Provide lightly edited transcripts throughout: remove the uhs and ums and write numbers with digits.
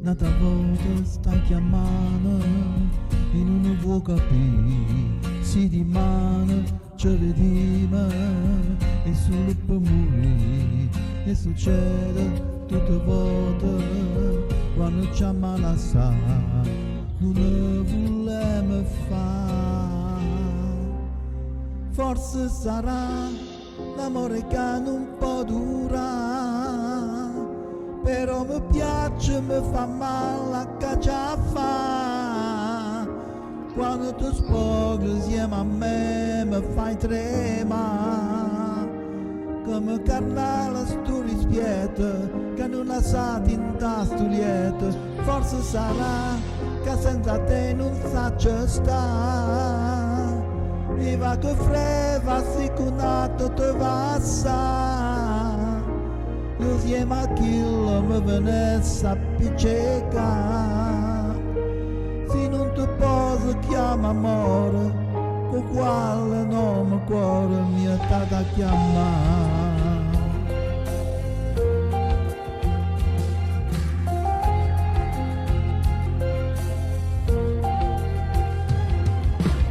Un'altra volta sta chiamando e non vuoi capire, si dimane, ci vediamo e solo per morire. E succede tutte le volte quando ci ammalassa, non ne vogliamo fare. Forse sarà l'amore che non può durare, però mi piace, mi fa male a caccia fa. Quando tu spogli insieme a me mi fai tremare, come carnale sto rispetto che non la sa in tasto lieto. Forse sarà che senza te non saggio sta, e va che freva sicunato te va sa. Io insieme a chi mi venesse a picceca, se non ti posso chiama amore, con quale nome cuore mi è stata chiamare.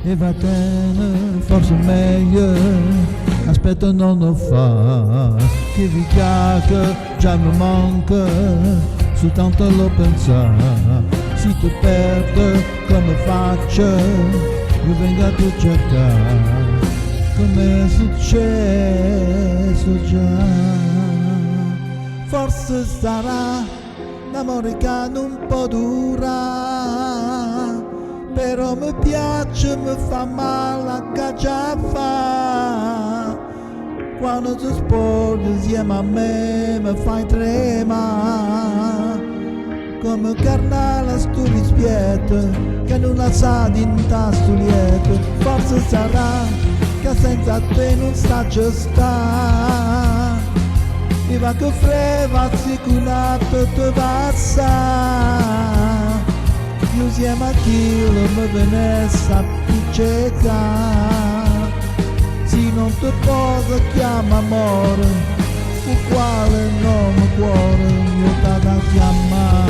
E va bene, forse meglio, aspetta non lo fa, che vi chiacchiera già mi manca, soltanto lo pensare, se ti perdo come faccio, io vengo a tu cercare, come è successo già. Forse sarà l'amore che non può durare, però mi piace, mi fa male a caccia fa. Quando ti spogli insieme a me mi fai tremare, come carnale sto rispetto che non la sa in tasto lieto. Forse sarà che senza te non saggio sta, e va che freva sicunato te passa. Io insieme a chi mi venesse a picceca, se non ti posso chiama amore, con quale nome cuore io t'ha da chiamare.